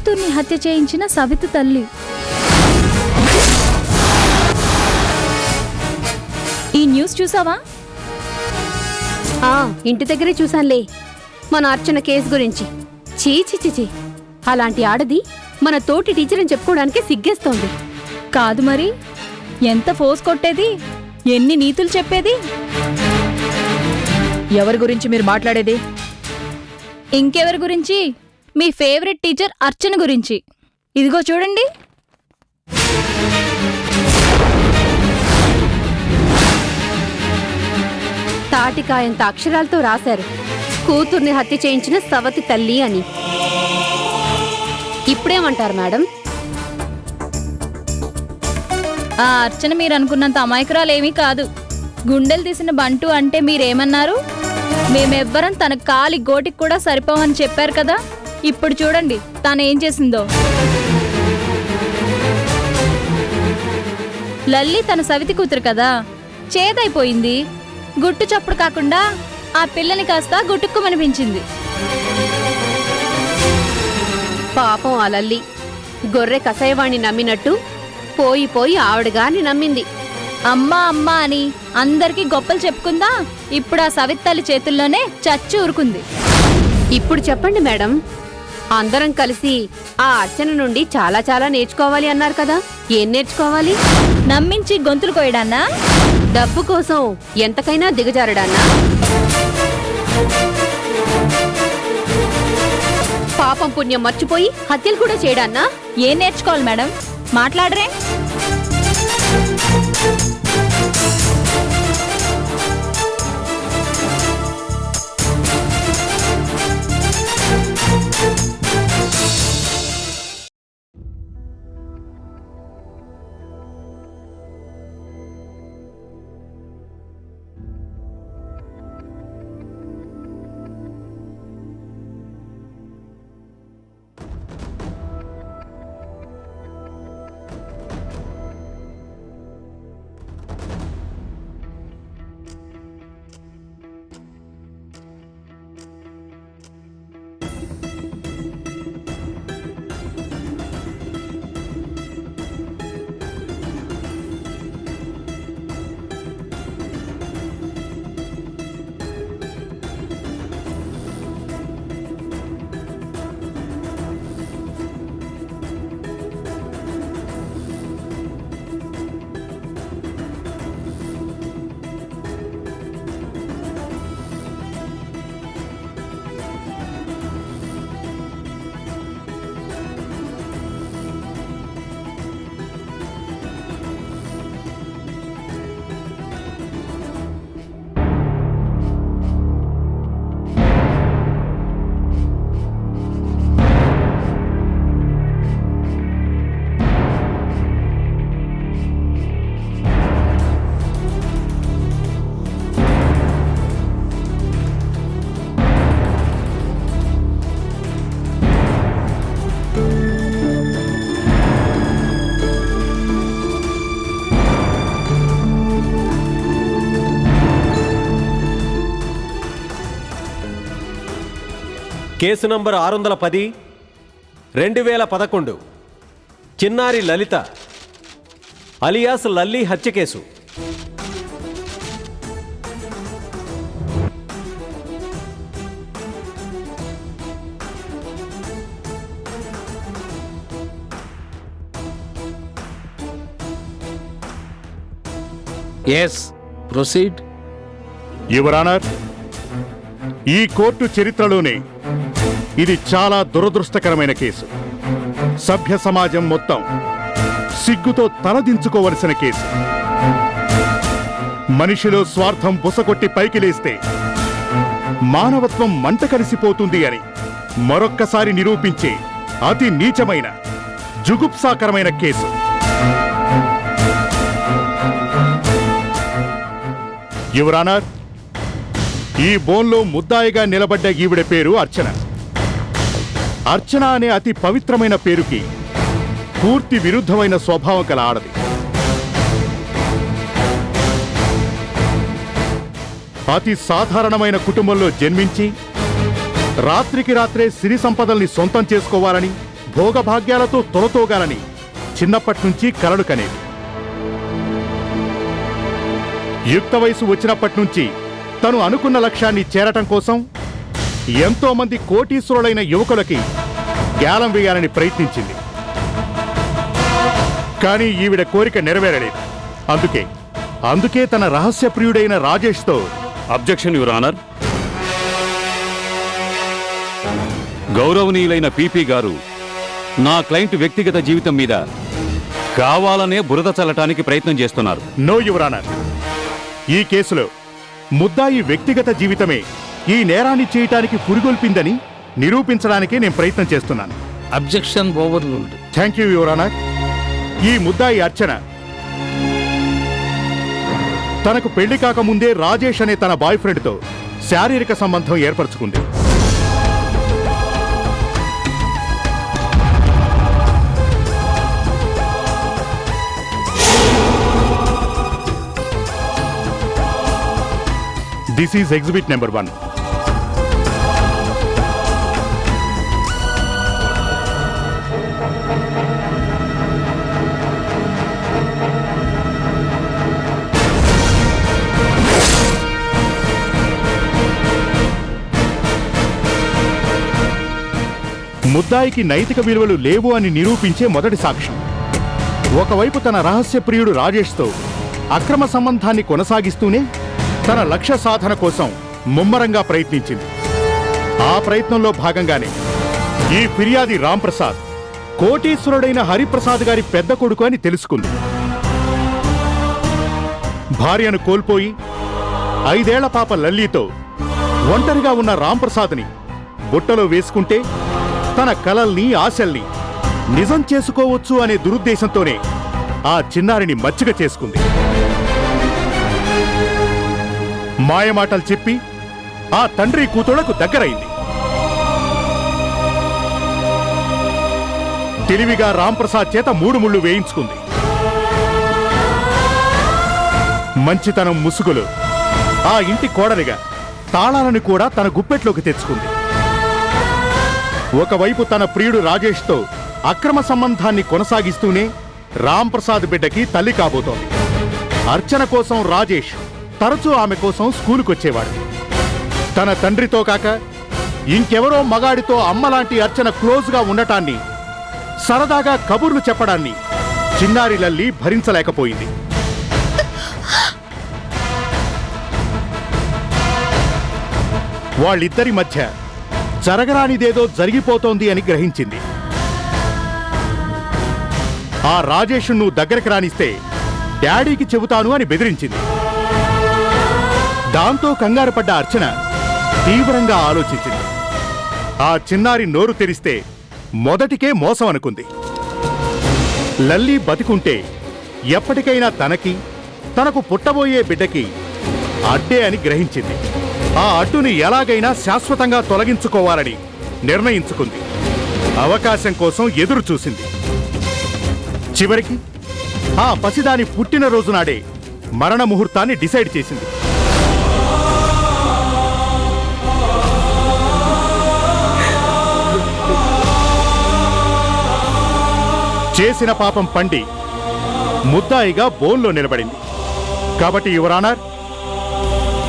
కూతుర్ని హత్య చేయించిన సవితి తల్లి. ఈ న్యూస్ చూసావా? ఇంటి దగ్గరే చూసానులే, మన అర్చన కేసు గురించి. చీ, అలాంటి ఆడది మన తోటి టీచర్ అని చెప్పుకోవడానికి సిగ్గేస్తోంది. కాదు మరి, ఎంత ఫోర్స్ కొట్టేది, ఎన్ని నీతులు చెప్పేది. ఎవరి గురించి మీరు మాట్లాడేది? ఇంకెవరి గురించి? మీ ఫేవరెట్ టీచర్ అర్చన గురించి. ఇదిగో చూడండి. తాటికాయంత అక్షరాలతో రాశారు, కూతుర్ని హత్య చేయించిన సవతి తల్లి అని. ఇప్పుడేమంటారు మేడం? ఆ అర్చన మీరు అనుకున్నంత అమాయకురాలేమీ కాదు. గుండెలు తీసిన బంటు అంటే మీరేమన్నారు? మేమెవ్వరం తన కాలి గోటికి కూడా సరిపోవని చెప్పారు కదా. ఇప్పుడు చూడండి తనేం చేసిందో. లల్లి తన సవితి కూతురు కదా, చేదైపోయింది. గుట్టు చప్పుడు కాకుండా ఆ పిల్లని కాస్త గుట్టుక్కుమనిపించింది. పాపం ఆ లల్లి గొర్రె కసాయవాణ్ణి నమ్మినట్టు పోయి ఆవిడగాని నమ్మింది. అమ్మా అమ్మా అని అందరికీ గొప్పలు చెప్పుకుందా. ఇప్పుడు ఆ సవితి తల్లి చేతుల్లోనే చచ్చి ఊరుకుంది. ఇప్పుడు చెప్పండి మేడం, అందరం కలిసి ఆ అర్చన నుండి చాలా నేర్చుకోవాలి అన్నారు కదా. ఏం నేర్చుకోవాలి? నమ్మించి గొంతులు కోయడాన్నా? డబ్బు కోసం ఎంతకైనా దిగజారడాన్నా? పాపం పుణ్యం మర్చిపోయి హత్యలు కూడా చేయడాన్నా? ఏం నేర్చుకోవాలి మేడం? మాట్లాడరే. కేసు నంబర్ 610 2011 చిన్నారి లలిత అలియాస్ లల్లి హత్య case. Yes, proceed. Your honour, ఈ కోర్టు చరిత్రలోనే ఇది చాలా దురదృష్టకరమైన కేసు. సభ్య సమాజం మొత్తం సిగ్గుతో తలదించుకోవలసిన కేసు. మనిషిలో స్వార్థం బుసకొట్టి పైకి లేస్తే మానవత్వం మంట కలిసిపోతుంది అని మరొక్కసారి నిరూపించే అతి నీచమైన, జుగుప్సాకరమైన కేసు. యువర్ ఆనర్, ఈ బోన్లో ముద్దాయిగా నిలబడ్డ ఈవిడ పేరు అర్చన. అర్చన అనే అతి పవిత్రమైన పేరుకి పూర్తి విరుద్ధమైన స్వభావం గల ఆడది. అతి సాధారణమైన కుటుంబంలో జన్మించి రాత్రికి రాత్రే సిరి సంపదల్ని సొంతం చేసుకోవాలని, భోగభాగ్యాలతో తొలతోగాలని చిన్నప్పటి నుంచి కలలు కనేది. యుక్త వయసు వచ్చినప్పటి నుంచి తను అనుకున్న లక్ష్యాన్ని చేరటం కోసం ఎంతో మంది కోటీశ్వరులైన యువకులకి గ్యాలం వేయాలని ప్రయత్నించింది. కానీ ఈవిడ కోరిక నెరవేరలేదు. అందుకే తన రహస్యప్రియుడైన రాజేష్తో అబ్జెక్షన్ యువర్ ఆనర్. గౌరవనీయులైన పీపీ గారు నా క్లయింట్ వ్యక్తిగత జీవితం మీద కావాలనే బురద చల్లటానికి ప్రయత్నం చేస్తున్నారు. No your honour. ఈ కేసులో ముద్దాయి వ్యక్తిగత జీవితమే ఈ నేరాన్ని చేయటానికి పురిగొల్పిందని నిరూపించడానికే నేను ప్రయత్నం చేస్తున్నాను. Objection overruled. Thank you your honour. ఈ ముద్దాయి అర్చన తనకు పెళ్లి కాకముందే రాజేష్ అనే తన బాయ్ ఫ్రెండ్తో శారీరక సంబంధం ఏర్పరచుకుంది. This is exhibit number 1. ముద్దాయికి నైతిక విలువలు లేవు అని నిరూపించే మొదటి సాక్ష్యం. ఒకవైపు తన రహస్య ప్రియుడు రాజేష్తో అక్రమ సంబంధాన్ని కొనసాగిస్తూనే తన లక్ష్య సాధన కోసం ముమ్మరంగా ప్రయత్నించింది. ఆ ప్రయత్నంలో భాగంగానే ఈ ఫిర్యాది రాంప్రసాద్ కోటీశ్వరుడైన హరిప్రసాద్ గారి పెద్ద కొడుకు అని తెలుసుకుంది. భార్యను కోల్పోయి 5 ఏళ్ల పాప లల్లీతో ఒంటరిగా ఉన్న రాంప్రసాద్ని బుట్టలో వేసుకుంటే తన కలల్ని ఆశల్ని నిజం చేసుకోవచ్చు అనే దురుద్దేశంతోనే ఆ చిన్నారిని మచ్చిక చేసుకుంది. మాయమాటలు చెప్పి ఆ తండ్రి కూతుళ్లకు దగ్గరైంది. తెలివిగా రాంప్రసాద్ చేత 3 ముళ్ళు వేయించుకుంది. మంచితనం ముసుగులు ఆ ఇంటి కోడలిగా తాళాలను కూడా తన గుప్పెట్లోకి తెచ్చుకుంది. ఒకవైపు తన ప్రియుడు రాజేష్తో అక్రమ సంబంధాన్ని కొనసాగిస్తూనే రాంప్రసాద్ బిడ్డకి తల్లి కాబోతోంది. అర్చన కోసం రాజేష్ తరచూ ఆమె కోసం స్కూలుకొచ్చేవాడు. తన తండ్రితో కాక ఇంకెవరో మగాడితో అమ్మలాంటి అర్చన క్లోజ్గా ఉండటాన్ని, సరదాగా కబుర్లు చెప్పడాన్ని చిన్నారి లల్లి భరించలేకపోయింది. వాళ్ళిద్దరి మధ్య జరగరానిదేదో జరిగిపోతోంది అని గ్రహించింది. ఆ రాజేష్ నువ్వు దగ్గరికి రానిస్తే డాడీకి చెబుతాను అని బెదిరించింది. దాంతో కంగారు పడ్డ అర్చన తీవ్రంగా ఆలోచించింది. ఆ చిన్నారి నోరు తెరిస్తే మొదటికే మోసం అనుకుంది. లల్లి బతికుంటే ఎప్పటికైనా తనకి, తనకు పుట్టబోయే బిడ్డకి అడ్డే అని గ్రహించింది. ఆ అడ్డుని ఎలాగైనా శాశ్వతంగా తొలగించుకోవాలని నిర్ణయించుకుంది. అవకాశం కోసం ఎదురు చూసింది. చివరికి ఆ పసిదాని పుట్టినరోజు నాడే మరణ ముహూర్తాన్ని డిసైడ్ చేసింది. చేసిన పాపం పండి ముద్దాయిగా బోన్లో నిలబడింది. కాబట్టి యువర్ ఆనర్,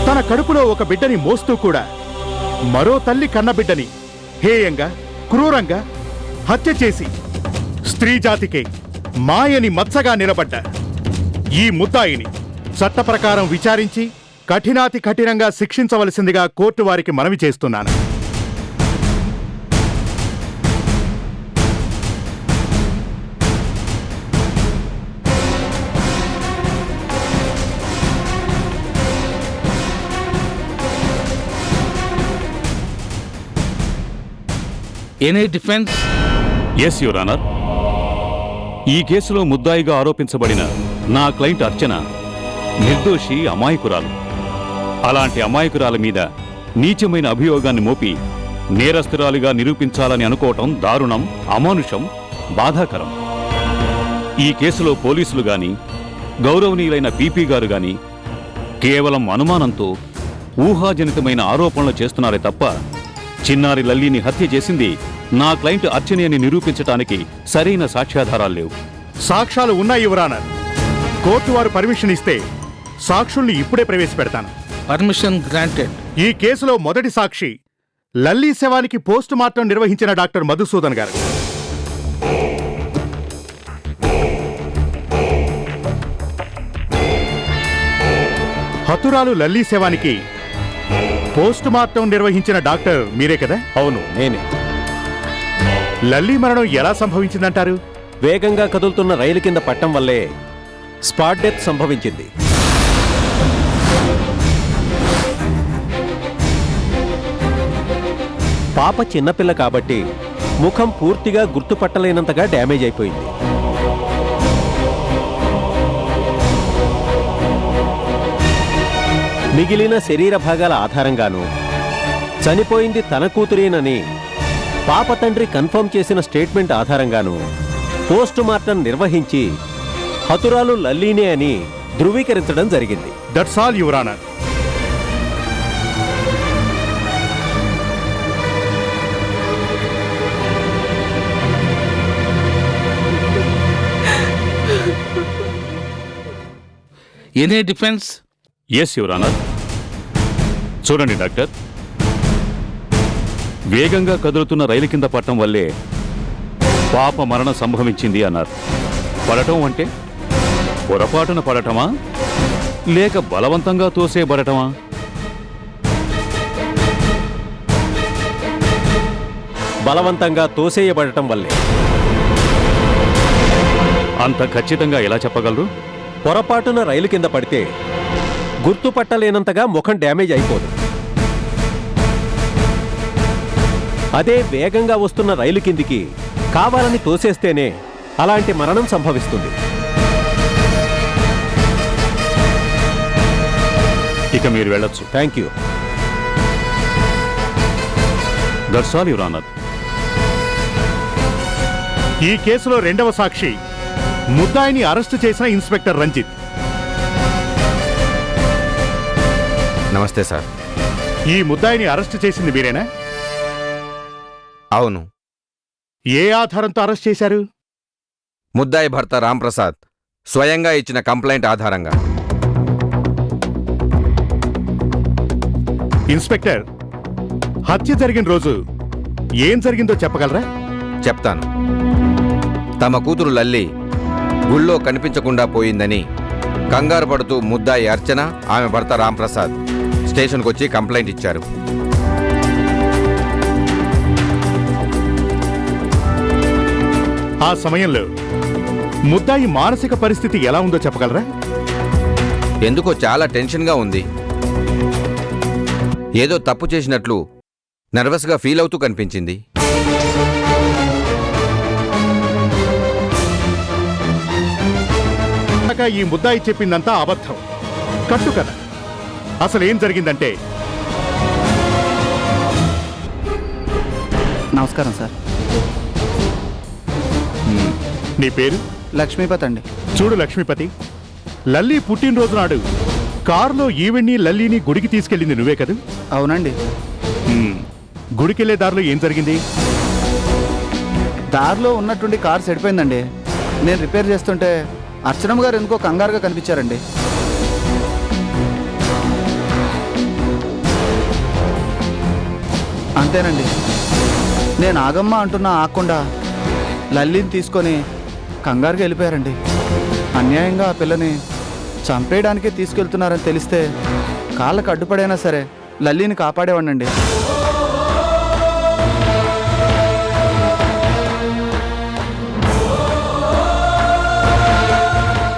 తన కడుపులో ఒక బిడ్డని మోస్తూ కూడా మరో తల్లి కన్నబిడ్డని హేయంగా, క్రూరంగా హత్య చేసి స్త్రీ జాతికే మాయని మచ్చగా నిలబడ్డ ఈ ముద్దాయిని చట్ట ప్రకారం విచారించి కఠినాతి కఠినంగా శిక్షించవలసిందిగా కోర్టు వారికి మనవి చేస్తున్నాను. Any defence? Yes your honour. ఈ కేసులో ముద్దాయిగా ఆరోపించబడిన నా క్లయింట్ అర్చన నిర్దోషి, అమాయకురాలు. అలాంటి అమాయకురాల మీద నీచమైన అభియోగాన్ని మోపి నేరస్తురాలిగా నిరూపించాలని అనుకోవటం దారుణం, అమానుషం, బాధాకరం. ఈ కేసులో పోలీసులు గాని, గౌరవనీయులైన పీపీ గారు గాని కేవలం అనుమానంతో ఊహాజనితమైన ఆరోపణలు చేస్తున్నారే తప్ప చిన్నారి లల్లీని హత్య చేసింది నా క్లయింట్ అర్చని అని నిరూపించటానికి సరైన సాక్ష్యాధారాలు లేవు. సాక్ష్యాలు ఉన్నాయి యువర్ ఆనర్. కోర్టు వారు పర్మిషన్ ఇస్తే సాక్షుల్ని ఇప్పుడే ప్రవేశపెడతాను. Permission granted. ఈ కేసులో మొదటి సాక్షి లల్లీ శవానికి పోస్ట్ మార్టం నిర్వహించిన డాక్టర్ మధుసూదన్ గారు. హతురాలు లల్లీ శవానికి పోస్ట్ మార్టం నిర్వహించిన డాక్టర్ మీరే కదా? అవును, నేనే. లల్లీ మరణం ఎలా సంభవించిందంటారు? వేగంగా కదులుతున్న రైలు కింద పట్టం వల్లే స్పాట్ డెత్ సంభవించింది. పాప చిన్నపిల్ల కాబట్టి ముఖం పూర్తిగా గుర్తుపట్టలేనంతగా డ్యామేజ్ అయిపోయింది. మిగిలిన శరీర భాగాల ఆధారంగాను చనిపోయింది తన కూతురేనని పాప తండ్రి కన్ఫర్మ్ చేసిన స్టేట్మెంట్ ఆధారంగాను పోస్ట్ మార్టం నిర్వహించి హతురాలు లల్లీనే అని ధృవీకరించడం జరిగింది. That's all your honour. Any defence? Yes your honour. చూడండి డాక్టర్, వేగంగా కదులుతున్న రైలు కింద పడటం వల్లే పాప మరణం సంభవించింది అన్నారు. పడటం అంటే పొరపాటున పడటమా లేక బలవంతంగా తోసేయబడటమా? బలవంతంగా తోసేయబడటం వల్లే. అంత ఖచ్చితంగా ఎలా చెప్పగలరు? పొరపాటున రైలు కింద పడితే గుర్తుపట్టలేనంతగా ముఖం డ్యామేజ్ అయిపోదు. అదే వేగంగా వస్తున్న రైలు కిందికి కావాలని తోసేస్తేనే అలాంటి మరణం సంభవిస్తుంది. ఇక మీరు వెళ్ళొచ్చు. Thank you. That's all your honour. ఈ కేసులో రెండవ సాక్షి ముద్దాయిని అరెస్టు చేసిన ఇన్స్పెక్టర్ రంజిత్. నమస్తే సార్. ఈ ముద్దాయిని అరెస్టు చేసింది మీరేనా? అవును. ఏ ఆధారంతో అరెస్ట్ చేశారు? ముద్దాయి భర్త రాంప్రసాద్ స్వయంగా ఇచ్చిన కంప్లైంట్ ఆధారంగా. ఇన్స్పెక్టర్, హత్య జరిగిన రోజు ఏం జరిగిందో చెప్పగలరా? చెప్తాను. తమ కూతురు లల్లి గుళ్ళో కనిపించకుండా పోయిందని కంగారు పడుతూ ముద్దాయి అర్చన, ఆమె భర్త రాంప్రసాద్ స్టేషన్కి వచ్చి కంప్లైంట్ ఇచ్చారు. ఆ సమయంలో ముద్దాయి మానసిక పరిస్థితి ఎలా ఉందో చెప్పగలరా? ఎందుకో చాలా టెన్షన్గా ఉంది. ఏదో తప్పు చేసినట్లు నర్వస్గా ఫీల్ అవుతూ కనిపించింది. ఈ ముద్దాయి చెప్పిందంతా అబద్ధం, కట్టు కదా. అసలేం జరిగిందంటే, నమస్కారం సార్. నీ పేరు? లక్ష్మీపతి అండి. చూడు లక్ష్మీపతి, లల్లీ పుట్టినరోజు నాడు కారులో ఈవెన్ని లల్లీని గుడికి తీసుకెళ్ళింది నువ్వే కదా? అవునండి. గుడికెళ్లే దారిలో ఏం జరిగింది? దారిలో ఉన్నట్టుండి కారు చెడిపోయిందండి. నేను రిపేర్ చేస్తుంటే అర్చనమ్మ గారు ఎందుకో కంగారుగా కనిపించారండి. అంతేనండి. నేను ఆగమ్మ అంటున్నా ఆగకుండా లల్లీని తీసుకొని కంగారుగా వెళ్ళిపోయారండి. అన్యాయంగా ఆ పిల్లని చంపేయడానికే తీసుకెళ్తున్నారని తెలిస్తే కాళ్ళకు అడ్డుపడైనా సరే లల్లీని కాపాడేవాడినండి.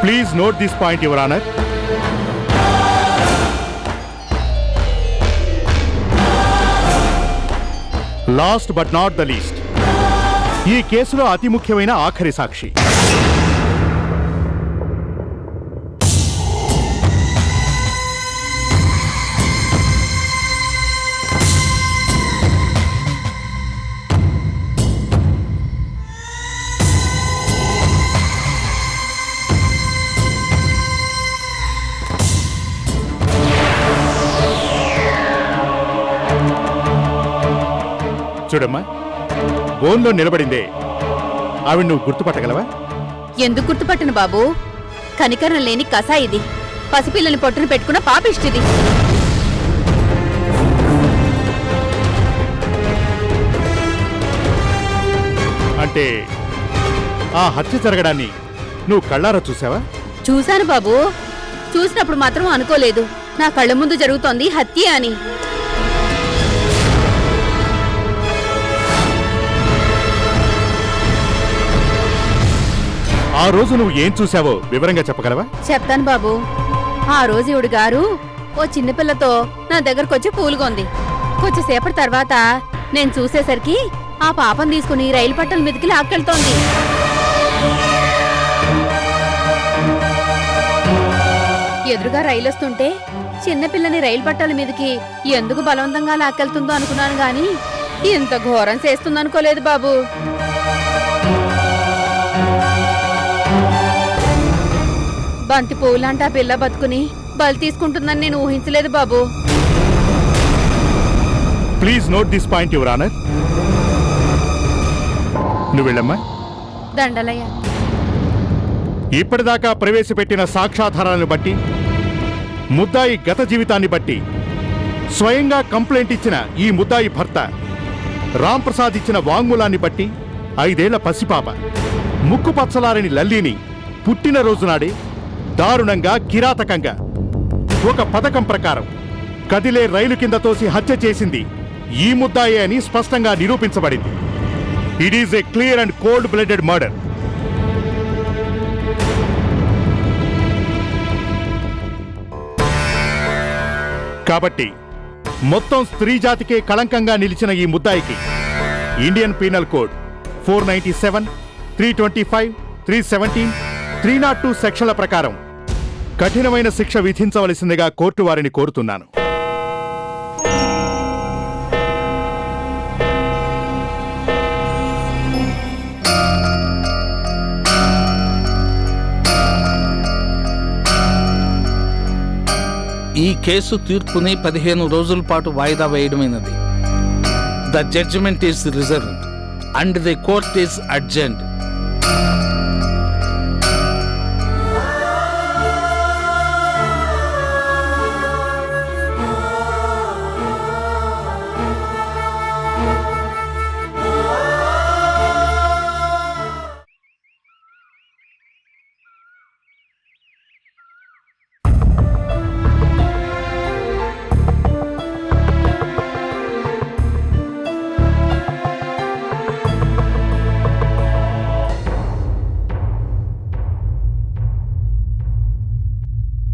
Please note this point your honour. Last but not the least, ఈ కేసులో అతి ముఖ్యమైన ఆఖరి సాక్షి చూడమ్మా, బోన్లో నిలబడిందే ఆవిడ నువ్వు గుర్తుపట్టగలవా? ఎందుకు గుర్తుపట్టను బాబు? కనికరం లేని కసాయిది, పసిపిల్లని పొట్టును పెట్టుకున్న పాపిష్టిది. అంటే ఆ హత్య జరగడాన్ని నువ్వు కళ్ళారా చూసావా? చూశాను బాబు. చూసినప్పుడు మాత్రం అనుకోలేదు నా కళ్ళ ముందు జరుగుతోంది హత్య అని. ఆ రోజు నువ్వు ఏం చూసావో వివరంగా చెప్పగలవా? చెప్తాను బాబు. ఆ రోజు ఈవిడ గారు ఓ చిన్నపిల్లతో నా దగ్గరకొచ్చి పూలుగొంది. కొంచెంసేపటి తర్వాత నేను చూసేసరికి ఆ పాపం తీసుకుని రైలు పట్టాల మీదకి లాక్కెళ్తోంది. ఎదురుగా రైలు వస్తుంటే చిన్నపిల్లని రైలు పట్టాల మీదకి ఎందుకు బలవంతంగా లాక్కెళ్తుందో అనుకున్నాను గాని ఇంత ఘోరం చేస్తుందనుకోలేదు బాబు. బంతి పువ్వులాంటి ఆ పిల్ల బతుకుని బలి తీసుకుంటుందని నేను ఊహించలేదు బాబు. Please note this point your honour. నువ్వు వెళ్ళమ్మా. దండలయ్య. ఇప్పటిదాకా ప్రవేశపెట్టిన సాక్ష్యాధారాలను బట్టి, ముద్దాయి గత జీవితాన్ని బట్టి, స్వయంగా కంప్లైంట్ ఇచ్చిన ఈ ముద్దాయి భర్త రామ్ ప్రసాద్ ఇచ్చిన వాంగ్మూలాన్ని బట్టి 5 ఏళ్ల పసిపాప ముక్కు పచ్చలారని లల్లీని పుట్టినరోజునాడే దారుణంగా, కిరాతకంగా ఒక పథకం ప్రకారం కదిలే రైలు కింద తోసి హత్య చేసింది ఈ ముద్దాయే అని స్పష్టంగా నిరూపించబడింది. It is a clear and cold blooded murder. కాబట్టి మొత్తం స్త్రీ జాతికే కళంకంగా నిలిచిన ఈ ముద్దాయికి ఇండియన్ పీనల్ కోడ్ 497, 325, 317, 302 సెక్షన్ల ప్రకారం కఠినమైన శిక్ష విధించవలసిందిగా కోర్టు వారిని కోరుతున్నాను. ఈ కేసు తీర్పుని 15 రోజుల పాటు వాయిదా వేయడమైనది. The judgement is reserved and the court is adjourned.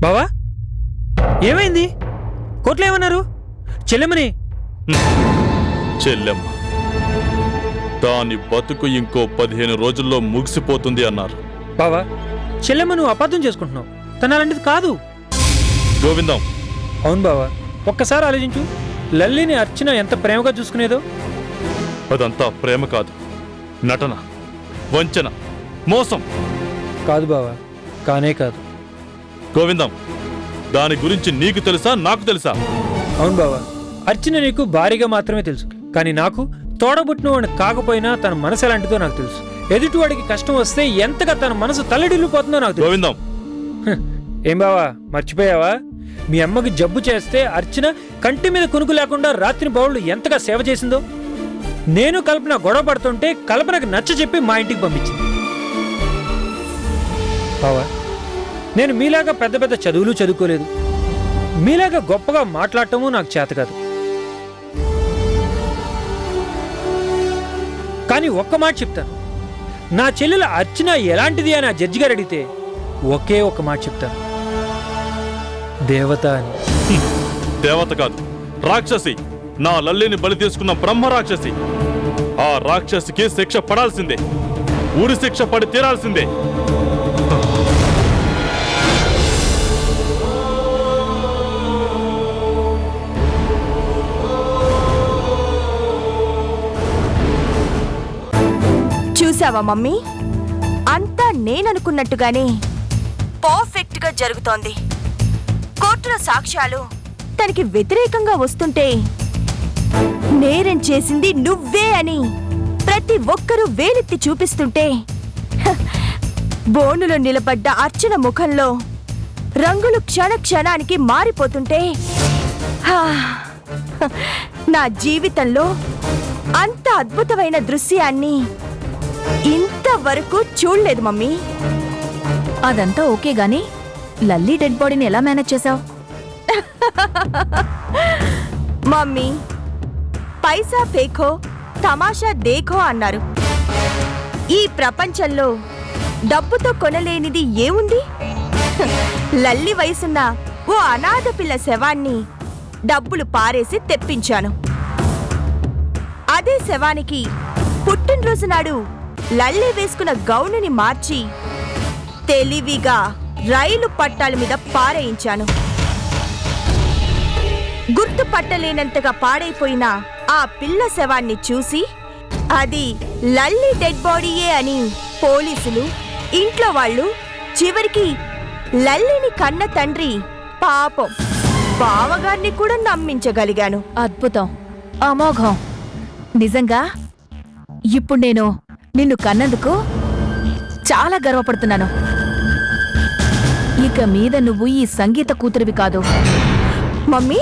బావా, ఏమైంది? కోర్టులో ఏమన్నారు? చెల్లెమని చెల్లెమ్మ దాని బతుకు ఇంకో 15 రోజుల్లో ముగిసిపోతుంది అన్నారు. బావా, చెల్లెమ్మ నువ్వు అపార్థం చేసుకుంటున్నావు. తన అలాంటిది కాదు. గోవిందం. అవును బావా, ఒక్కసారి ఆలోచించు. లల్లిని అర్చన ఎంత ప్రేమగా చూసుకునేదో. అదంతా ప్రేమ కాదు, నటన, వంచన, మోసం. కాదు బావా, కానే కాదు. గోవిందం, దాని గురించి నీకు తెలుసా, నాకు తెలుసా? అవును బావా, అర్చన నీకు భారీగా మాత్రమే తెలుసు. కానీ నాకు తోడబుట్టిన వాడిని కాకపోయినా తన మనసు ఎలాంటిదో నాకు తెలుసు. ఎదుటివాడికి కష్టం వస్తే ఎంతగా తన మనసు తల్లడిల్లిపోతుందో నాకు తెలుసు. గోవిందం. ఏం బావా, మర్చిపోయావా? మీ అమ్మకి జబ్బు చేస్తే అర్చన కంటి మీద కునుకు లేకుండా రాత్రి బౌళ్ళు ఎంతగా సేవ చేసిందో. నేను కల్పన గొడవ పడుతుంటే కల్పనకు నచ్చ చెప్పి మా ఇంటికి పంపించింది. బావా, నేను మీలాగా పెద్ద పెద్ద చదువులు చదువుకోలేదు. మీలాగా గొప్పగా మాట్లాడటము నాకు చేత కాదు. కానీ ఒక్క మాట చెప్తాను. నా చెల్లెల అర్చన ఎలాంటిది అని ఆ జడ్జి గారు అడిగితే ఒకే ఒక మాట చెప్తాను, దేవత అని. దేవత కాదు, రాక్షసి. నా లల్లిని బలి తీసుకున్న బ్రహ్మ రాక్షసి. ఆ రాక్షసికి శిక్ష పడాల్సిందే, ఊరి శిక్ష పడి తీరాల్సిందే. చూసావా మమ్మీ, అంతా నేననుకున్నట్టుగానే పర్ఫెక్ట్ గా జరుగుతోంది. కోర్టులో సాక్ష్యాలు తనకి వ్యతిరేకంగా వస్తుంటే నేరం చేసింది నువ్వే అని ప్రతి ఒక్కరూ వేలెత్తి చూపిస్తుంటే బోనులో నిలబడ్డ అర్చన ముఖంలో రంగులు క్షణ క్షణానికి మారిపోతుంటే హా, నా జీవితంలో అంత అద్భుతమైన దృశ్యాన్ని ఇంతవరకు చూడలేదు మమ్మీ. అదంతా ఓకే గాని లల్లీ డెడ్ బాడీని ఎలా మేనేజ్ చేసావు? మమ్మీ, పైసా ఫేకో తమాషా దేఖో అన్నారు. ఈ ప్రపంచంలో డబ్బుతో కొనలేనిది ఏముంది? లల్లి వయసున్న ఓ అనాథ పిల్ల శవాన్ని డబ్బులు పారేసి తెప్పించాను. అదే శవానికి పుట్టినరోజు నాడు లల్లి వేసుకున్న గౌనుని మార్చి తెలివిగా రైలు పట్టాల మీద పారేయించాను. గుర్తుపట్టలేనంతగా పాడైపోయిన ఆ పిల్ల శవాన్ని చూసి అది లల్లి డెడ్ బాడీయే అని పోలీసులు, ఇంట్లో వాళ్ళు, చివరికి లల్లిని కన్న తండ్రి పాపం బావగారిని కూడా నమ్మించగలిగాను. అద్భుతం, అమోఘం. నిజంగా ఇప్పుడు నేను నిన్ను కన్నందుకు చాలా గర్వపడుతున్నాను. ఇక మీద నువ్వు ఈ సంగీత కూతురివి కాదు. మమ్మీ,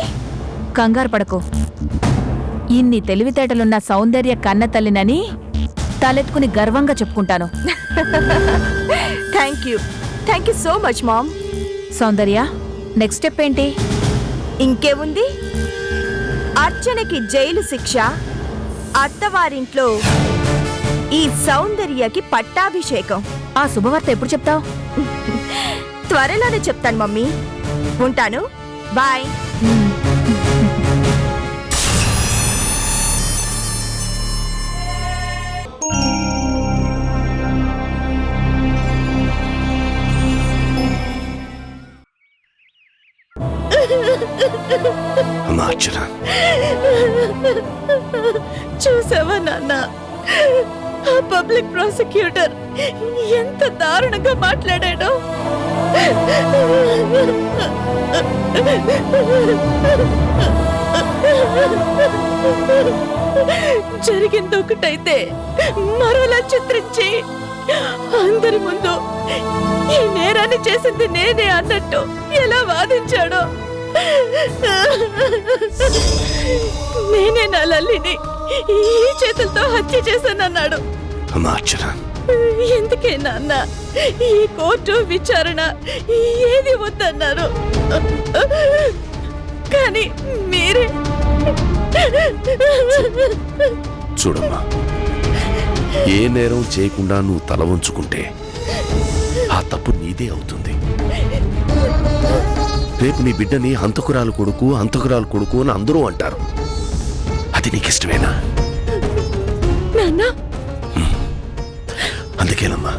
కంగారు పడకు. ఇన్ని తెలివితేటలున్న సౌందర్య కన్న తల్లినని తలెత్తుకుని గర్వంగా చెప్పుకుంటాను. Thank you so much ma'am. Soundarya, next step ఏంటి? ఇంకేముంది, అర్చనకి జైలు శిక్ష, అత్తవారింట్లో ఈ సౌందర్యకి పట్టాభిషేకం. ఆ శుభవార్త ఎప్పుడు చెప్తావు? త్వరలోనే చెప్తాను మమ్మీ. ఉంటాను, బాయ్. చూసావా నాన్న, ఆ పబ్లిక్ ప్రాసిక్యూటర్ ఎంత దారుణంగా మాట్లాడాడో. జరిగింది ఒకటైతే మరోలా చిత్రించి అందరి ముందు ఈ నేరాన్ని చేసింది నేనే అన్నట్టు ఎలా వాదించాడో. నేనే నా లల్లిని ఈ చేతులతో హత్య చేశానన్నాడు. ఎందుకే నాన్న ఈ కోర్టు విచారణ ఏది వద్దన్నారు? కానీ మీరే. చూడమ్మా, ఏ నేరం చేయకుండా నువ్వు తల వంచుకుంటే ఆ తప్పు నీదే అవుతుంది. రేపు నీ బిడ్డని హంతకురాలు కొడుకు అని అందరూ అంటారు. అది నీకిష్టమేనా? అందుకేనమ్మా,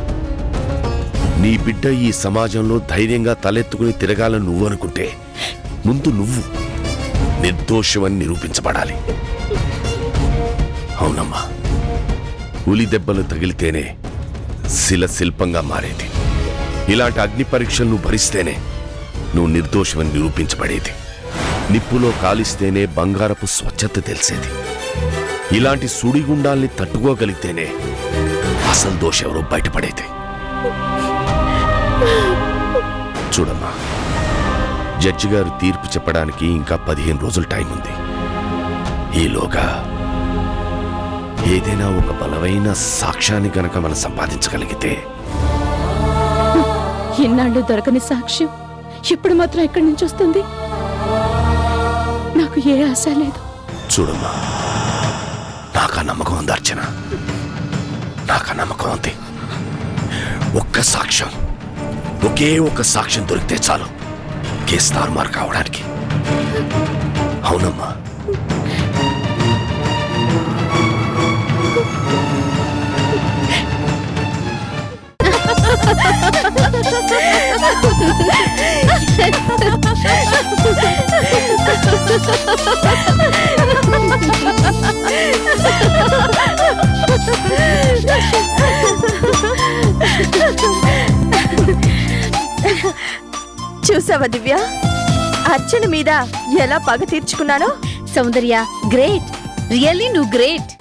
నీ బిడ్డ ఈ సమాజంలో ధైర్యంగా తలెత్తుకుని తిరగాలని నువ్వు అనుకుంటే ముందు నువ్వు నిర్దోషమని నిరూపించబడాలి. అవునమ్మా, ఉలి దెబ్బలు తగిలితేనే శిల శిల్పంగా మారేది. ఇలాంటి అగ్ని పరీక్షలు నువ్వు భరిస్తేనే నువ్వు నిర్దోషమని నిరూపించబడేది. నిప్పులో కాలిస్తేనే బంగారపు స్వచ్ఛత తెలిసేది. ఇలాంటి సుడిగుండాల్ని తట్టుకోగలిగితేనే అసలు దోషెవరో బయటపడేది. చూడమ్మా, జడ్జి గారు తీర్పు చెప్పడానికి ఇంకా 15 రోజులు టైం ఉంది. ఈలోగా ఏదైనా ఒక బలమైన సాక్ష్యాన్ని గనక మనం సంపాదించగలిగితే. ఇన్నాళ్ళు దొరకని సాక్ష్యం ఇప్పుడు మాత్రం ఎక్కడి నుంచి వస్తుంది? నాకు ఏ ఆశ లేదు. చూడమ్మా, నాకా నమ్మకం ఉంది అర్చన, నాకా నమ్మకం ఉంది. ఒక్క సాక్ష్యం, ఒకే ఒక్క సాక్ష్యం దొరికితే చాలు కేసు తారుమారు కావడానికి. అవునమ్మా. చూసావా దివ్య, అర్చన మీద ఎలా పగ తీర్చుకున్నానో? సౌందర్య, గ్రేట్, రియల్లీ నువ్వు గ్రేట్.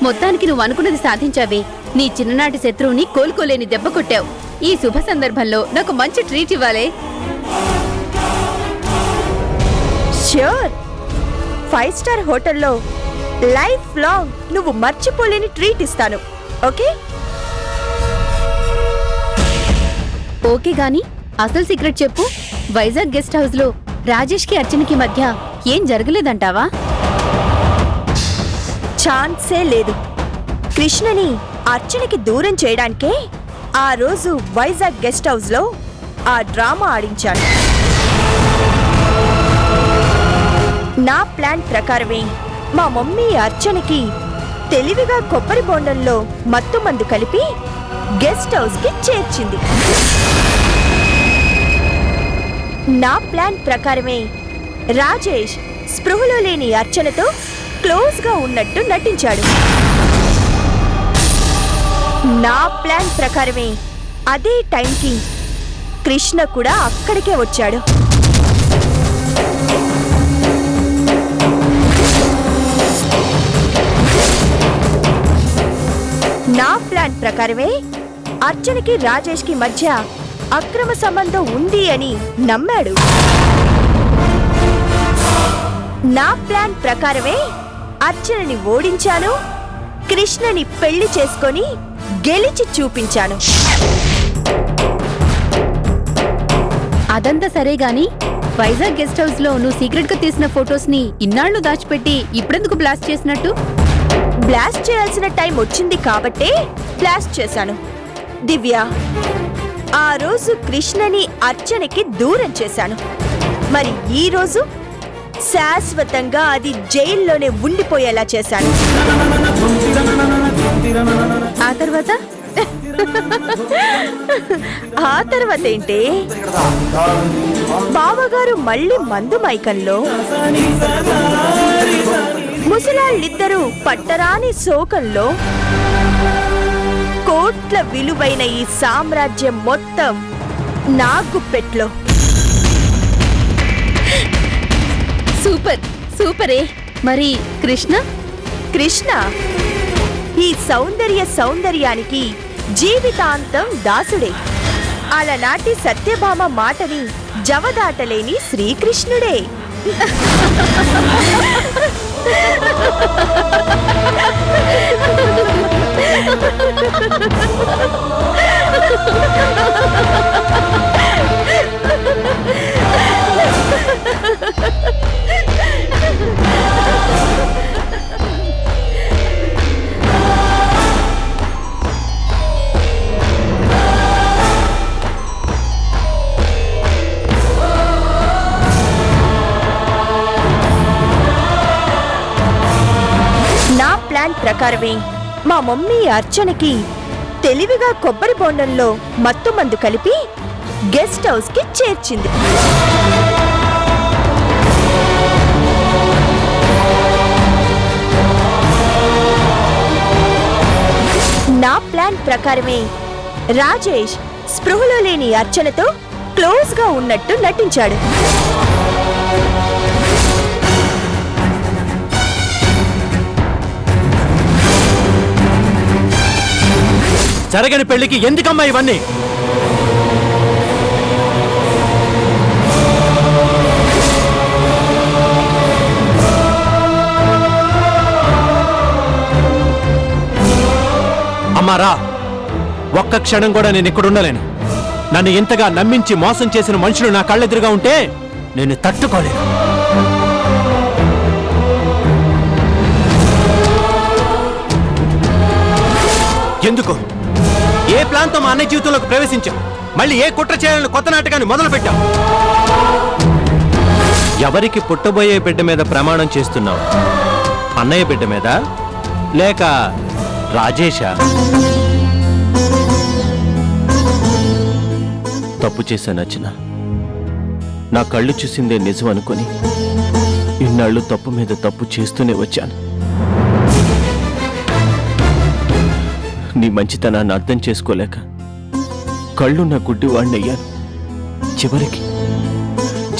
మొత్తానికి నువ్వు అనుకున్నది సాధించావే. నీ చిన్ననాటి శత్రువుని కోలుకోలేని దెబ్బ కొట్టావు. ఈ శుభ సందర్భంలో నాకు మంచి ట్రీట్ ఇవ్వాలే. ష్యూర్. 5 స్టార్ హోటల్లో లైఫ్ లాంగ్ నువ్వు మర్చిపోలేని ట్రీట్ ఇస్తాను. ఓకే? ఓకే గాని అసలు సీక్రెట్ చెప్పు. వైజాగ్ గెస్ట్ హౌస్ లో రాజేష్ కి అర్చనకి మధ్య ఏం జరగలేదంటావా? ఛాన్సే లేదు. కృష్ణని అర్చనకి దూరం చేయడానికే ఆ రోజు వైజాగ్ గెస్ట్ హౌస్ లో ఆ డ్రామా ఆడించాను. నా ప్లాన్ ప్రకారమే మా మమ్మీ అర్చనకి తెలివిగా కొబ్బరి బొండంలో మత్తు మందు కలిపి గెస్ట్ హౌస్ కి చేర్చింది. నా ప్లాన్ ప్రకారమే రాజేష్ స్పృహలో లేని అర్చనతో క్లోజ్ గా ఉన్నట్టు నటించాడు. నా ప్లాన్ ప్రకారమే అదే టైంకి కృష్ణ కూడా అక్కడికే వచ్చాడు. నా ప్లాన్ ప్రకారమే అర్చనకి రాజేష్ కి మధ్య అక్రమ సంబంధం ఉంది అని నమ్మాడు. నా ప్లాన్ ప్రకారమే అర్చనని ఓడించాను, కృష్ణని పెళ్లి చేసుకొని గెలిచి చూపించాను. అదంతా సరే గాని వైజాగ్ గెస్ట్ హౌస్ లో నువ్వు సీక్రెట్ గా తీసిన ఫొటోస్ ని ఇన్నాళ్లు దాచిపెట్టి ఇప్పుడెందుకు బ్లాస్ట్ చేసినట్టు? బ్లాస్ట్ చేయాల్సిన టైం వచ్చింది కాబట్టే బ్లాస్ట్ చేశాను. దివ్య, ఆ రోజు కృష్ణని అర్చనకి దూరం చేశాను. మరి ఈ రోజు శాశ్వతంగా అది జైల్లోనే ఉండిపోయేలా చేశాను. ఆ తర్వాత ఆ తర్వాత ఏంటి? బావగారు మళ్ళీ మందు మైకంలో, ముసలాళ్ళిద్దరూ పట్టరాని శోకంలో, కోట్ల విలువైన ఈ సామ్రాజ్యం మొత్తం నా గుప్పెట్లో. సూపర్ సూపరే. మరి కృష్ణ? కృష్ణ ఈ సౌందర్యానికి జీవితాంతం దాసుడే. అలనాటి సత్యభామ మాటని జవదాటలేని శ్రీకృష్ణుడే. నా ప్లాన్ ప్రకారమే మా మమ్మీ అర్చనకి తెలివిగా కొబ్బరి బొండంలో మత్తు మందు కలిపి గెస్ట్ హౌస్ కి చేర్చింది. నా ప్లాన్ ప్రకారమే రాజేష్ స్పృహలో లేని అర్చనతో క్లోజ్ గా ఉన్నట్టు నటించాడు. జరగని పెళ్లికి ఎందుకమ్మా ఇవన్నీ? అమ్మారా, ఒక్క క్షణం కూడా నేను ఇక్కడ ఉండలేను. నన్ను ఇంతగా నమ్మించి మోసం చేసిన మనుషులు నా కళ్ళెదురుగా ఉంటే నేను తట్టుకోలేను. ఎందుకు? ఏ ప్లాన్తో మా అన్నయ్య జీవితంలోకి ప్రవేశించావు? మళ్ళీ ఏ కుట్ర చేయాలని కొత్త నాటకాన్ని మొదలు పెట్టావు? ఎవరికి పుట్టబోయే బిడ్డ మీద ప్రమాణం చేస్తున్నావు? అన్నయ్య బిడ్డ మీద లేక రాజేషా? తప్పు చేశాను అర్చన. నా కళ్ళు చూసిందే నిజం అనుకొని ఇన్నాళ్ళు తప్పు మీద తప్పు చేస్తూనే వచ్చాను. నీ మంచితనాన్ని అర్థం చేసుకోలేక కళ్ళున్న గుడ్డివాణ్ణయ్యాను.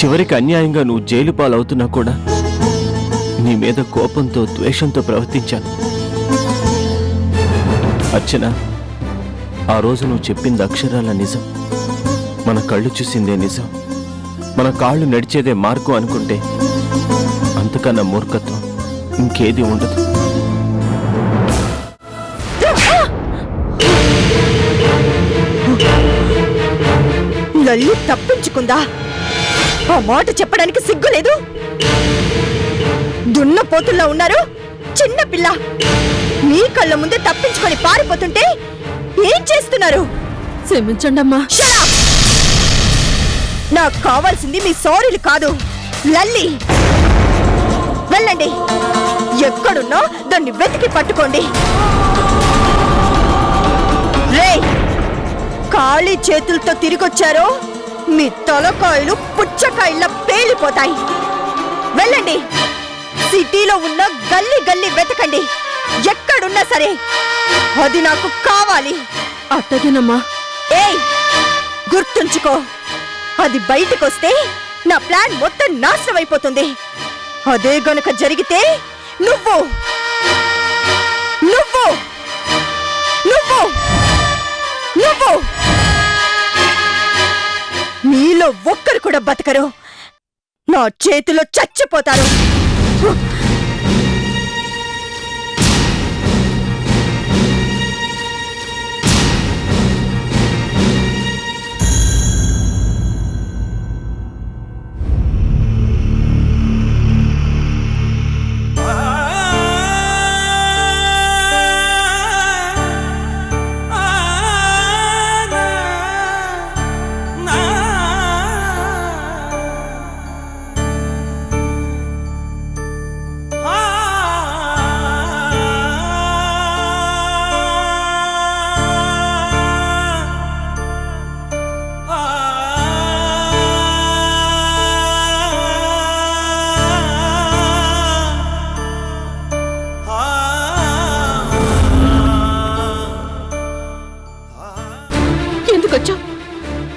చివరికి అన్యాయంగా నువ్వు జైలు పాలవుతున్నా కూడా నీ మీద కోపంతో ద్వేషంతో ప్రవర్తించాను. అర్చన, ఆ రోజు నువ్వు చెప్పింది అక్షరాల నిజం. మన కళ్ళు చూసిందే నిజం, మన కాళ్ళు నడిచేదే మార్గం అనుకుంటే అంతకన్నా మూర్ఖత్వం ఇంకేది ఉండదు. లల్లి తప్పించుకుందా? ఆ మాట చెప్పడానికి సిగ్గులేదు? దున్నపోతుల్లో ఉన్నారు చిన్న పిల్ల. మీ కళ్ళ ముందే తప్పించుకొని పారిపోతుంటే ఏం చేస్తున్నారు? క్షమించండమ్మా. Shut up! నాకు కావాల్సింది మీ సారీలు కాదు, లల్లి. వెళ్ళండి, ఎక్కడున్నా దాన్ని వెతికి పట్టుకోండి. రేయ్, ఖాళీ చేతులతో తిరిగొచ్చారో మీ తలకాయలు పుచ్చకాయల్లా పేలిపోతాయి. వెళ్ళండి, సిటీలో ఉన్న గల్లీ గల్లీ వెతకండి. ఎక్కడున్నా సరే అది నాకు కావాలి. అట్టగేనమ్మా. ఏయ్, గుర్తుంచుకో, అది బయటకొస్తే నా ప్లాన్ మొత్తం నాశనం అయిపోతుంది. అదే గనుక జరిగితే నువ్వు నువ్వు నువ్వు నువ్వు మీలో ఒక్కరు కూడా బతకరు. నా చేతిలో చచ్చిపోతారు.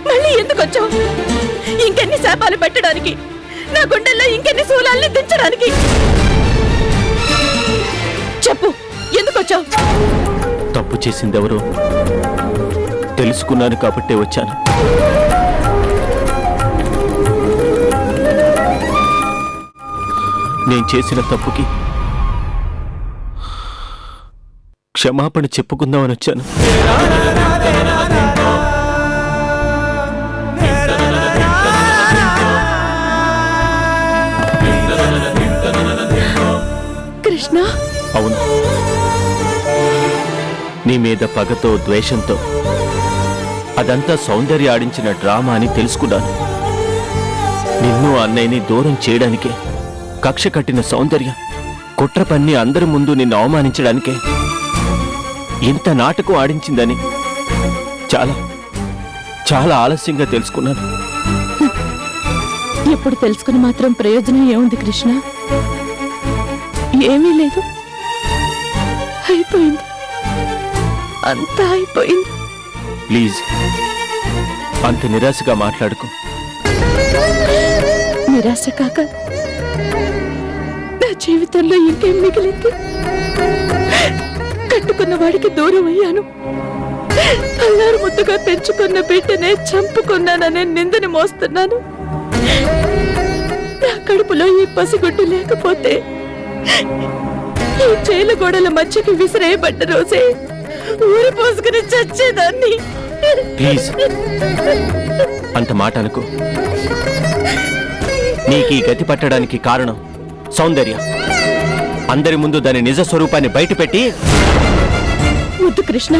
మళ్ళీ ఎందుకొచ్చావు? ఇంకెన్ని శాపాలు పెట్టడానికి, నా గుండెల్లో ఇంకెన్ని శూలాల్ని దించడానికి? చెప్పు, ఎందుకొచ్చావు? తప్పు చేసిందెవరో తెలుసుకున్నాను కాబట్టే వచ్చాను. నేను చేసిన తప్పుకి క్షమాపణ చెప్పుకుందామని వచ్చాను. కృష్ణ, అవును, నీ మీద పగతో ద్వేషంతో అదంతా సౌందర్య ఆడించిన డ్రామా అని తెలుసుకున్నాను. నిన్ను అన్నయ్యని దూరం చేయడానికే కక్ష కట్టిన సౌందర్య కుట్ర పన్ని అందరి ముందు నిన్ను అవమానించడానికే ఇంత నాటకం ఆడించిందని చాలా చాలా ఆలస్యంగా తెలుసుకున్నాను. ఎప్పుడు తెలుసుకుని మాత్రం ప్రయోజనం ఏముంది కృష్ణ? ఏమీ లేదు, అయిపోయింది, అంతా అయిపోయింది. ప్లీజ్ అంత నిరాశగా మాట్లాడుకో. నిరాశ కాక నా జీవితంలో ఇంకేం మిగిలింది? కట్టుకున్న వాడికి దూరం అయ్యాను. అల్లారు ముద్దుగా పెంచుకున్న బిడ్డనే చంపుకున్నాననే నిందని మోస్తున్నాను. నా కడుపులో ఈ పసిగుడ్డు లేకపోతే ఈ జైలు గోడల మధ్యకి విసిరేయబడ్డ రోజే ఊరి పోసుకుని చచ్చేదాన్ని. ప్లీజ్ అంత మాట అనుకో. నీకు ఈ గతి పట్టడానికి కారణం సౌందర్య. అందరి ముందు దాని నిజ స్వరూపాన్ని బయటపెట్టి. వద్దు కృష్ణ.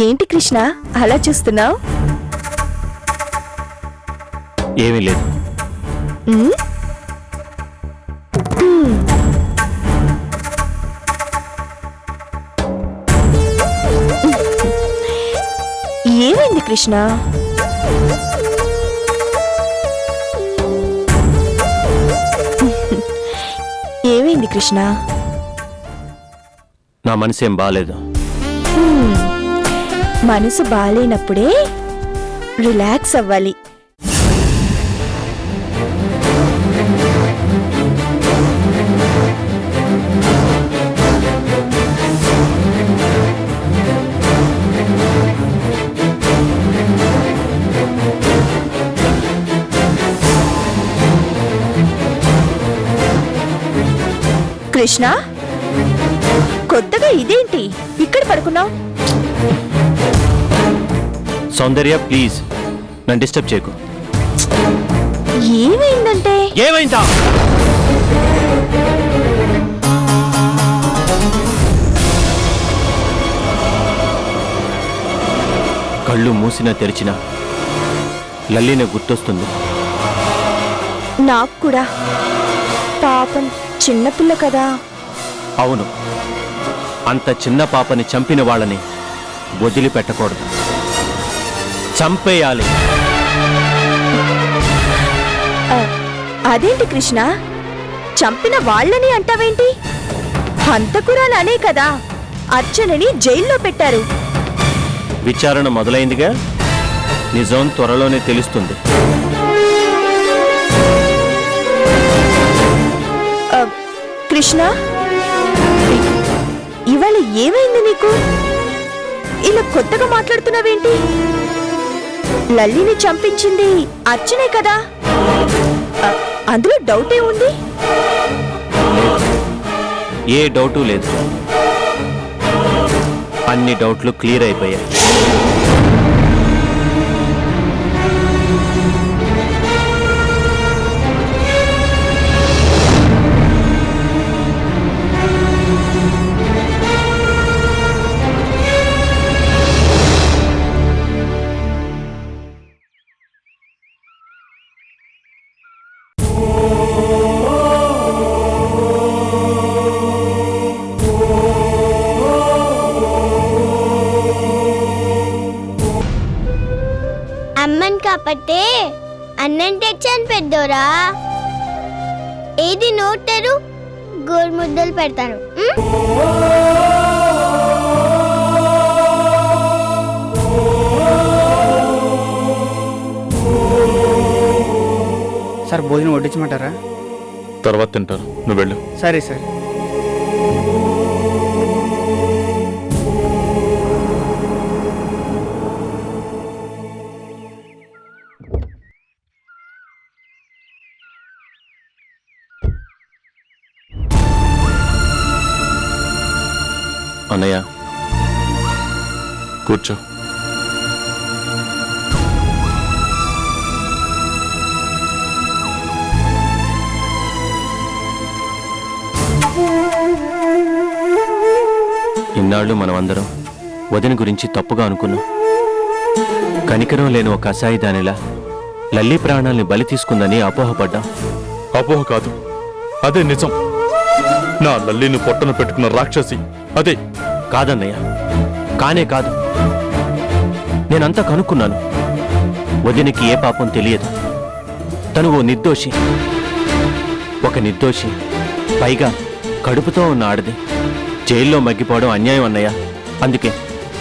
ఏంటి కృష్ణ అలా చూస్తున్నావు? ఏమీ లేదు. ఏమైంది కృష్ణ? ఏమైంది కృష్ణ? నా మనసేం బాలేదు. మనసు బాలేనప్పుడే రిలాక్స్ అవ్వాలి. కృష్ణ, కొత్తగా ఇదేంటి ఇక్కడ పడుకున్నావు? సౌందర్య ప్లీజ్ నన్ను డిస్టర్బ్ చేయకు. ఏమైందంటే? ఏమైందా? కళ్ళు మూసినా తెరిచినా లల్లీనే గుర్తొస్తుంది. నాకు కూడా. పాపం చిన్నపిల్ల కదా. అవును, అంత చిన్న పాపని చంపిన వాళ్ళని వదిలిపెట్టకూడదు, చంపేయాలి. అదేంటి కృష్ణ, చంపిన వాళ్ళని అంటావేంటి? హంతకురాలనే కదా అర్చనని జైల్లో పెట్టారు. విచారణ మొదలైందిగా, నిజం త్వరలోనే తెలుస్తుంది. కృష్ణ, ఇవాళ ఏమైంది నీకు? ఇలా కొత్తగా మాట్లాడుతున్నావేంటి? లల్లిని చంపించింది అర్చనే కదా, అందులో డౌటే ఉంది? ఏ డౌటు లేదు, అన్ని డౌట్లు క్లియర్ అయిపోయాయి. అమ్మని కాపట్టే అన్నం తెచ్చాను పెద్దోరా. ఏది నోటరు గోరుముద్దలు పెడతాను. సార్ భోజనం వడ్డించమంటారా? తర్వాత తింటారు, నువ్వు వెళ్ళు. సరే సరే. అన్నయ్య కూర్చో. ఇన్నాళ్ళు మనమందరం వదిన గురించి తప్పుగా అనుకున్నాం. కనికరం లేని ఒక అసాయిదానిలా లల్లి ప్రాణాల్ని బలి తీసుకుందని అపోహపడ్డాం. అపోహ కాదు, అదే నిజం. నా లల్లిని పొట్టన పెట్టుకున్న రాక్షసి అదే. కాదన్నయ్య, కానే కాదు. నేనంతా కనుక్కున్నాను. వదినకి ఏ పాపం తెలియదు. తను ఓ నిర్దోషి, ఒక నిర్దోషి, పైగా కడుపుతో ఉన్న ఆడది. జైల్లో మగ్గిపోవడం అన్యాయం అన్నయ్య. అందుకే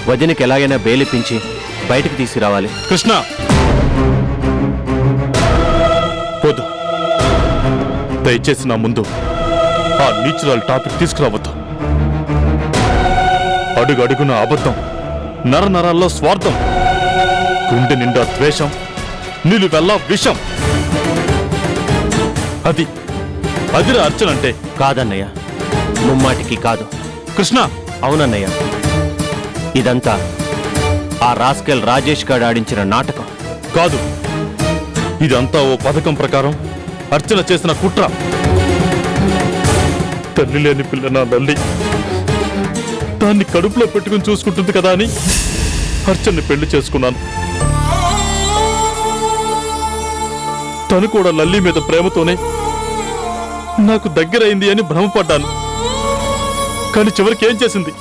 వదినకి ఎలాగైనా బెయిలిపించి బయటకు తీసుకురావాలి. కృష్ణ పోదు, దయచేసి నా ముందు ఆ నీచురాల్ టాపిక్ తీసుకురావద్దు. అడుగు అడుగున అబద్ధం, నర నరాల్లో స్వార్థం, గుండె నిండా ద్వేషం, నిలువెల్లా విషం. అదిరా అర్చన అంటే. కాదన్నయ్య, ముమ్మాటికి కాదు. కృష్ణ. అవునన్నయ్య, ఇదంతా ఆ రాస్కెల్ రాజేష్ గారు ఆడించిన నాటకం. కాదు, ఇదంతా ఓ పథకం ప్రకారం అర్చన చేసిన కుట్ర. తల్లి లేని పిల్ల నా లల్లి, దాన్ని కడుపులో పెట్టుకుని చూసుకుంటుంది కదా అని అర్చన్ని పెళ్లి చేసుకున్నాను. తను కూడా లల్లి మీద ప్రేమతోనే నాకు దగ్గరైంది అని భ్రమపడ్డాను. కానీ చివరికి ఏం చేసింది?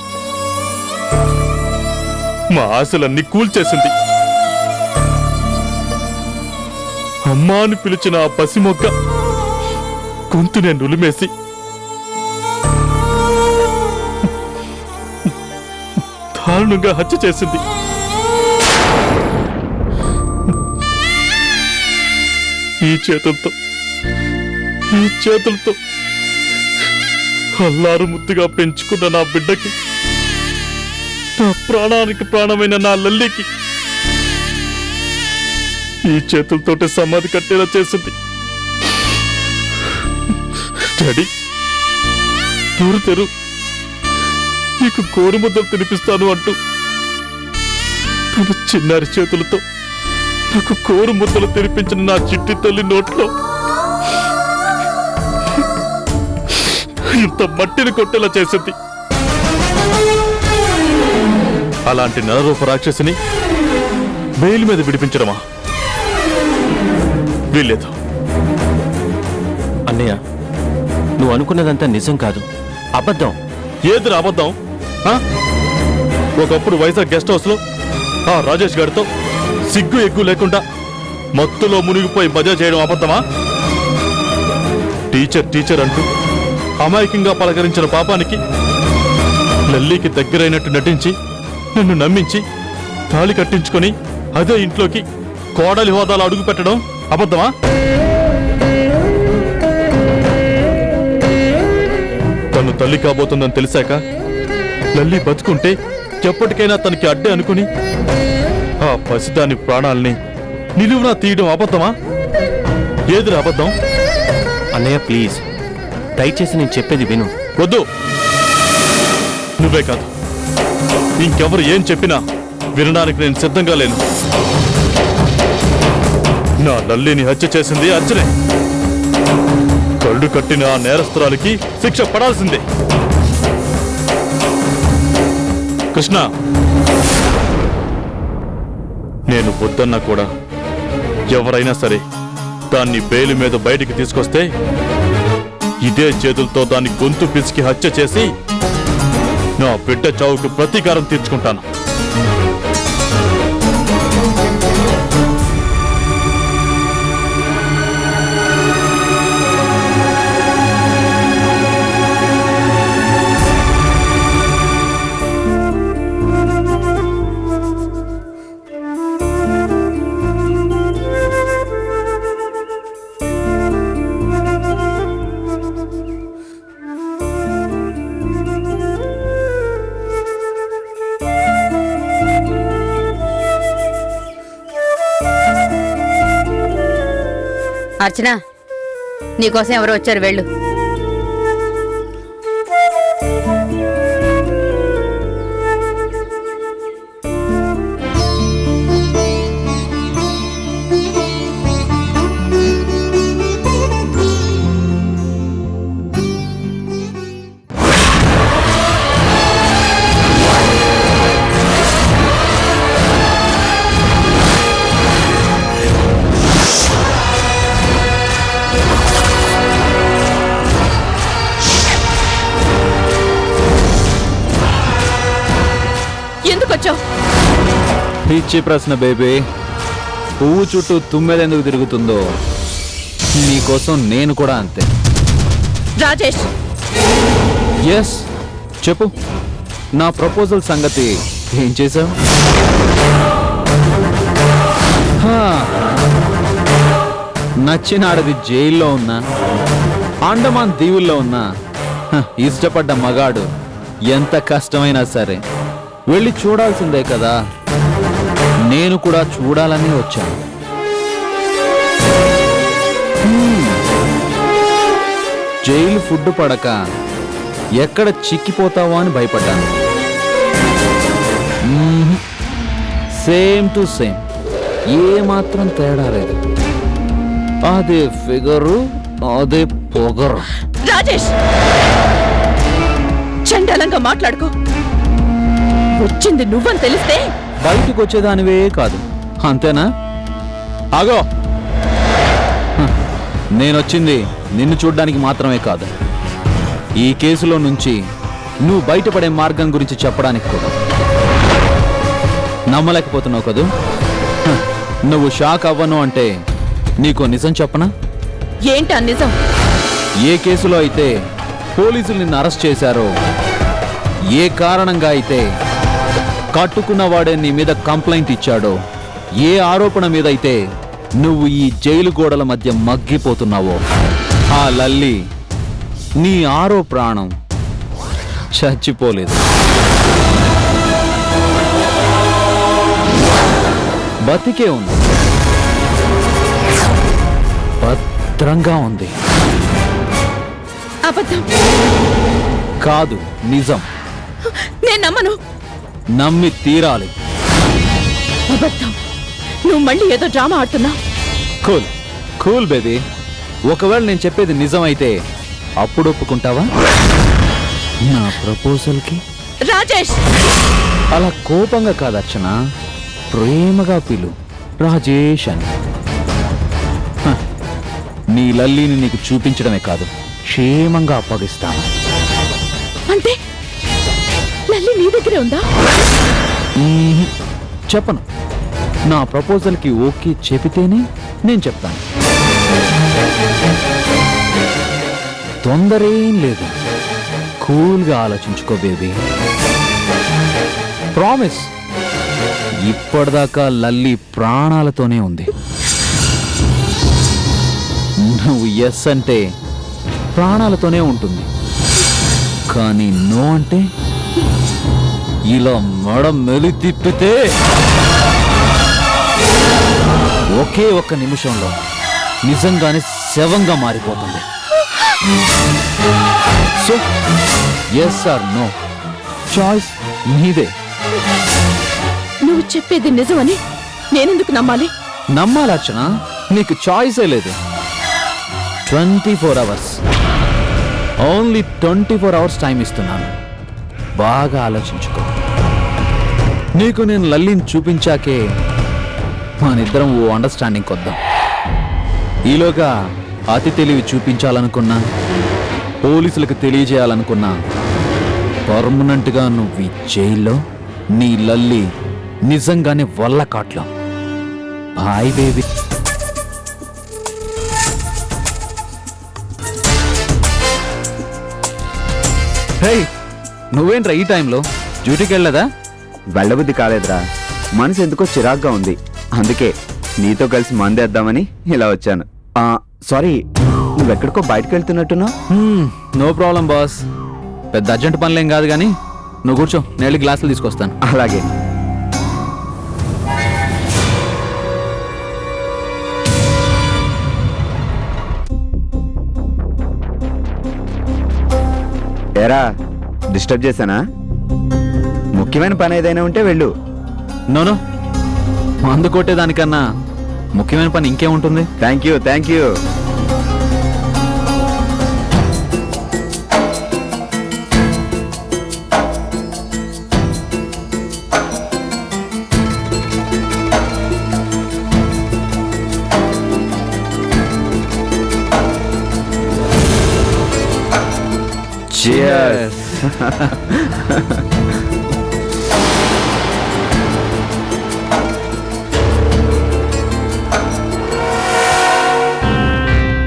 మా ఆశలన్నీ కూల్చేసింది. అమ్మా అని పిలిచిన ఆ పసిమొగ్గ గొంతునే నులిమేసి దారుణంగా హత్య చేసింది. ఈ చేతులతో అల్లారు ముద్దుగా పెంచుకున్న నా బిడ్డకి, నా ప్రాణానికి ప్రాణమైన నా లల్లికి ఈ చేతులతోటి సమాధి కట్టేలా చేసింది. డాడీ, నోరు తెరు, నీకు గోరుముద్దలు తినిపిస్తాను అంటూ తన చిన్నారి చేతులతో నాకు గోరుముద్దలు తినిపించిన నా చిట్టి తల్లి నోట్లో ఇంత మట్టిని కొట్టేలా చేసింది. అలాంటి నరరూప రాక్షసిని బెయిల్ మీద విడిపించడమా? వీల్లేదు. అన్నయ్య, నువ్వు అనుకున్నదంతా నిజం కాదు, అబద్ధం. ఏదిరా అబద్ధం? ఒకప్పుడు వైజాగ్ గెస్ట్ హౌస్ లో ఆ రాజేష్ గారితో సిగ్గు ఎగ్గు లేకుండా మత్తులో మునిగిపోయి మజా చేయడం అబద్ధమా? టీచర్ టీచర్ అంటూ అమాయకంగా పలకరించిన పాపానికి లల్లీకి దగ్గరైనట్టు నటించి నన్ను నమ్మించి తాళి కట్టించుకొని అదే ఇంట్లోకి కోడలి హోదాలో అడుగు పెట్టడం అబద్ధమా? తను తల్లి కాబోతుందని తెలిసాక లల్లి బతుకుంటే ఎప్పటికైనా తనకి అడ్డే అనుకుని ఆ పసిదాని ప్రాణాల్ని నిలువునా తీయడం అబద్ధమా? ఏదిరా అబద్ధం? అన్నయ్య ప్లీజ్, దయచేసి నేను చెప్పేది విను. వద్దు, నువ్వే కాదు ఇంకెవరు ఏం చెప్పినా వినడానికి నేను సిద్ధంగా లేను. నా లల్లిని హత్య చేసింది అర్చనే. కళ్ళు కట్టిన ఆ నేరస్తురాలికి శిక్ష పడాల్సిందే. కృష్ణ, నేను వద్దన్నా కూడా ఎవరైనా సరే దాన్ని బెయిల్ మీద బయటికి తీసుకొస్తే ఇదే చేతులతో దాన్ని గొంతు పిసికి హత్య చేసి నా బిడ్డ చావుకు ప్రతీకారం తీర్చుకుంటాను. అర్చన, నీకోసం ఎవరో వచ్చారు, వెళ్ళు. పిచ్చి ప్రశ్న బేబీ. పువ్వు చుట్టూ తుమ్మెదెందుకు తిరుగుతుందో నీకోసం నేను కూడా అంతే. రాజేష్, ఎస్ చెప్పు, నా ప్రపోజల్ సంగతి ఏం చేశావు? నచ్చిన ఆడది జైల్లో ఉన్నా, అండమాన్ దీవుల్లో ఉన్నా, ఇష్టపడ్డ మగాడు ఎంత కష్టమైనా సరే వెళ్ళి చూడాల్సిందే కదా. నేను కూడా చూడాలని వచ్చాను. జైలు ఫుడ్ పడక ఎక్కడ చిక్కిపోతావో అని భయపడ్డాను. సేమ్ టు సేమ్, ఏమాత్రం తేడా లేదు. అదే ఫిగరు, అదే పొగరు. రాజేష్, చండాలంగా మాట్లాడుకో. వచ్చింది నువ్వని తెలిస్తే బయటకు వచ్చేదానివే కాదు, అంతేనా? ఆగో, నేనొచ్చింది నిన్ను చూడ్డానికి మాత్రమే కాదు, ఈ కేసులో నుంచి నువ్వు బయటపడే మార్గం గురించి చెప్పడానికి కూడా. నమ్మలేకపోతున్నావు కదూ? నువ్వు షాక్ అవ్వను అంటే నీకో నిజం చెప్పనా? ఏంటా నిజం? ఏ కేసులో అయితే పోలీసులు నిన్ను అరెస్ట్ చేశారో, ఏ కారణంగా అయితే కట్టుకున్నవాడే నీ మీద కంప్లైంట్ ఇచ్చాడో, ఏ ఆరోపణ మీద అయితే నువ్వు ఈ జైలు గోడల మధ్య మగ్గిపోతున్నావో, ఆ లల్లి నీ ఆరో ప్రాణం చచ్చిపోలేదు, బతికే ఉంది, భద్రంగా ఉంది. అబద్ధం, కాదు, నిజం. నేను నమ్మను. నమ్మి తీరాలి. అబద్ధం. నువ్వు మళ్ళీ ఏదో డ్రామా ఆడుతున్నావు. Cool cool baby. ఒకవేళ నేను చెప్పేది నిజమైతే అప్పుడు ఒప్పుకుంటావా నా ప్రపోజల్కి? రాజేష్, అలా కోపంగా కాదు అర్చన, ప్రేమగా పిలు రాజేష్ అని. హ, నీ లల్లీని నీకు చూపించడమే కాదు, క్షేమంగా అప్పగిస్తాను. అంటే లల్లి నీ దగ్గరే ఉందా? చెప్పను. నా ప్రపోజల్కి ఓకే చెబితేనే నేను చెప్తాను. తొందరేం లేదు, కూల్గా ఆలోచించుకో బేబీ. ప్రామిస్. ఇప్పటిదాకా లల్లి ప్రాణాలతోనే ఉంది. నువ్వు ఎస్ అంటే ప్రాణాలతోనే ఉంటుంది, కానీ నో అంటే ఇలా మెడ మెలి తిప్పితే ఒకే ఒక్క నిమిషంలో నిజంగానే శవంగా మారిపోతుంది. So yes or no, choice నీదే. నువ్వు చెప్పేది నిజమని నేనెందుకు నమ్మాలి? నమ్మాలర్చన, నీకు చాయిసే లేదు. 24 hours, ఓన్లీ 24 hours టైం ఇస్తున్నాను. బాగా ఆలోచించుకో. నీకు నేను లల్లిని చూపించాకే మనిద్దరం ఓ అండర్స్టాండింగ్ కొద్దాం. ఈలోగా అతి తెలివి చూపించాలనుకున్నా, పోలీసులకు తెలియజేయాలనుకున్నా, పర్మనెంట్గా నువ్వు ఈ జైల్లో, నీ లల్లి నిజంగానే వల్లకాట్లో. Hi baby. హే, నువ్వేంట్రా ఈ టైంలో డ్యూటీకి వెళ్ళదా? వెళ్ళబుద్ధి కాలేదురా, మనసు ఎందుకో చిరాగ్గా ఉంది. అందుకే నీతో కలిసి మందేద్దామని ఇలా వచ్చాను. సారీ, నువ్వెక్కడికో బయటకు వెళ్తున్నట్టున్నావు. నో ప్రాబ్లం బాస్, పెద్ద అర్జెంట్ పనులేం కాదు కానీ నువ్వు కూర్చో, నేను గ్లాసులు తీసుకొస్తాను. అలాగే. ఏరా, డిస్టర్బ్ చేశానా? ముఖ్యమైన పని ఏదైనా ఉంటే వెళ్ళు. నోనో, మందు కొట్టేదానికన్నా ముఖ్యమైన పని ఇంకేముంటుంది? Thank you, thank you. Cheers.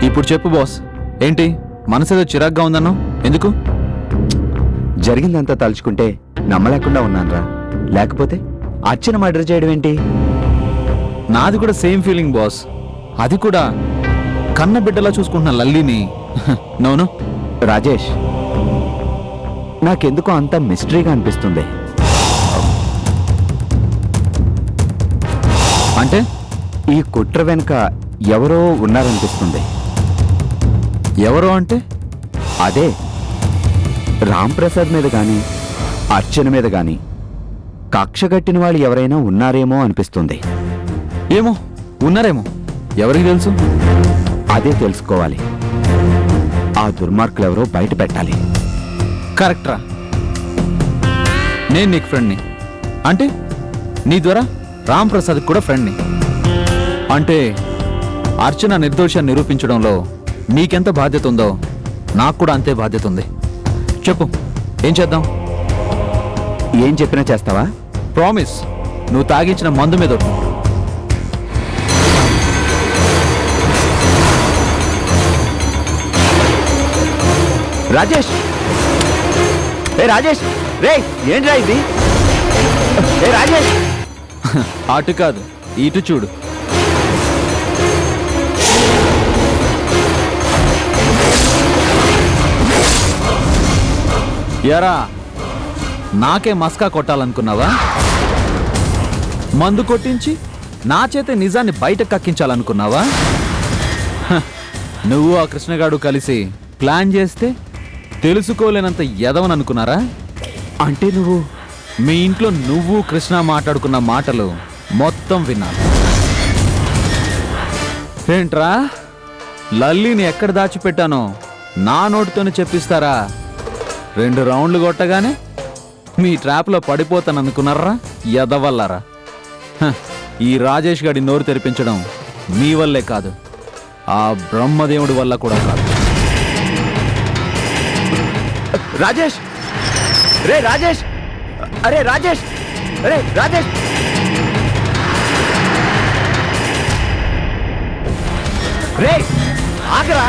ఇప్పుడు చెప్పు బాస్, ఏంటి మనసేదో చిరాగ్గా ఉందన్నావు? ఎందుకు? జరిగిందంతా తలుచుకుంటే నమ్మలేకుండా ఉన్నానురా. లేకపోతే అర్చన మర్డర్ చేయడం ఏంటి? నాది కూడా సేమ్ ఫీలింగ్ బాస్. అది కూడా కన్న బిడ్డలా చూసుకుంటున్న లల్లిని. నోను రాజేష్, నాకెందుకో అంత మిస్టరీగా అనిపిస్తుంది. అంటే ఈ కుట్ర వెనుక ఎవరో ఉన్నారనిపిస్తుంది. ఎవరో అంటే? అదే, రాంప్రసాద్ మీద గాని అర్చన మీద గాని కక్ష కట్టిన వాళ్ళు ఎవరైనా ఉన్నారేమో అనిపిస్తుంది. ఏమో, ఉన్నారేమో, ఎవరికి తెలుసు? అదే తెలుసుకోవాలి. ఆ దుర్మార్గులు ఎవరో బయట పెట్టాలి. కరెక్ట్రా. నేను నీకు ఫ్రెండ్ని, అంటే నీ ద్వారా రాంప్రసాద్ కూడా ఫ్రెండ్ని. అంటే అర్చన నిర్దోషాన్ని నిరూపించడంలో నీకెంత బాధ్యత ఉందో నాకు కూడా అంతే బాధ్యత ఉంది. చెప్పు, ఏం చేద్దాం? ఏం చెప్పినా చేస్తావా? ప్రామిస్. నువ్వు తాగించిన మందు మీద ఒట్టు. రాజేష్, ఏ రాజేష్, రే ఏంట్రా ఇది? ఏ రాజేష్, అటు కాదు ఇటు చూడు. యారా, నాకే మస్కా కొట్టాలనుకున్నావా? మందు కొట్టించి నా చేతే నిజాన్ని బయట కక్కించాలనుకున్నావా? నువ్వు ఆ కృష్ణగాడు కలిసి ప్లాన్ చేస్తే తెలుసుకోలేనంత ఎదవని అనుకున్నారా? అంటే నువ్వు మీ ఇంట్లో నువ్వు కృష్ణ మాట్లాడుకున్న మాటలు మొత్తం విన్నాను. ఏంట్రా, లల్లీని ఎక్కడ దాచిపెట్టానో నా నోటితోనే చెప్పిస్తారా? 2 రౌండ్లు కొట్టగానే మీ ట్రాప్లో పడిపోతాననుకున్నారా ఎదవల్లారా? ఈ రాజేష్ గాడి నోరు తెరిపించడం మీ వల్లే కాదు, ఆ బ్రహ్మదేవుడి వల్ల కూడా కాదు. రాజేష్, రే రాజేష్, అరే రాజేష్, అరే రాజేష్, రే ఆగరా.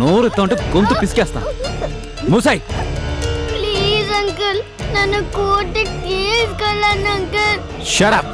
నోరుతో గొంతు పిసికేస్తా. మూసాయి. ప్లీజ్ అంకుల్, నన్ను కోర్టుకి తీసుకెళ్ళండి అంకుల్. Shut up.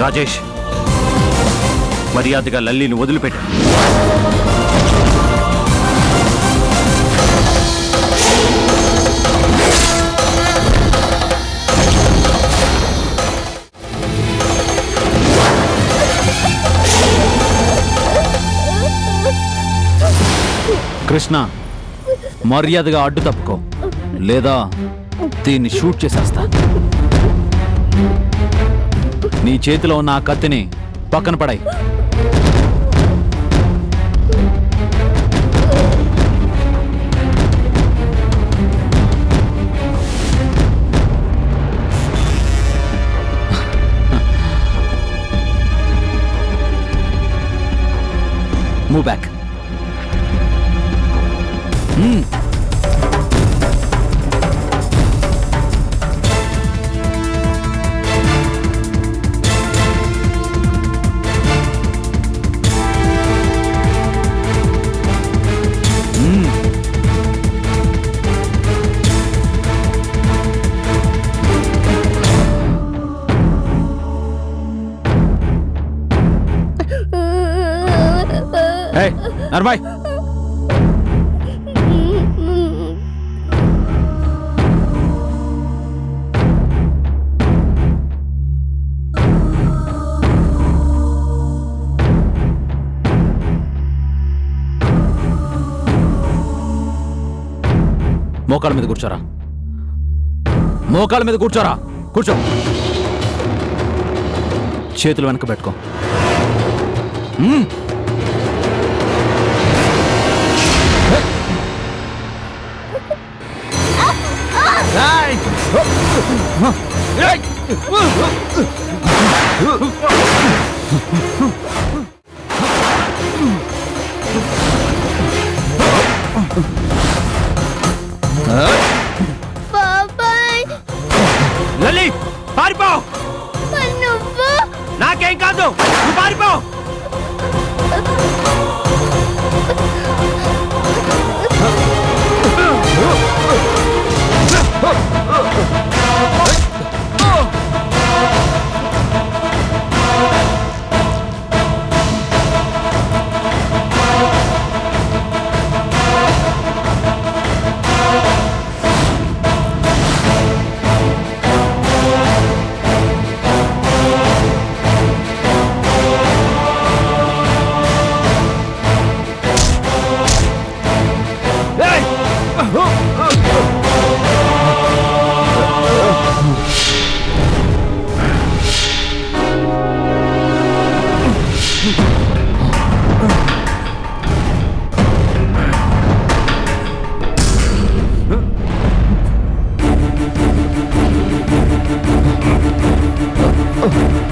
రాజేష్, మర్యాదగా లల్లిని వదిలిపెట్టు. కృష్ణ, మర్యాదగా అడ్డు తప్పుకో, లేదా దీన్ని షూట్ చేసేస్తా. నీ చేతిలో ఉన్న ఆ కత్తిని పక్కన పడాయి. Move back. నర్మాయ్, మోకాళ్ళ మీద కూర్చోరా. మోకాళ్ళ మీద కూర్చోరా. కూర్చో. చేతులు వెనక పెట్టుకో. బాబాయ్, లల్లి పారిపో. నువ్వు నాకేం కాదు, నువ్వు పారిపో. Oh.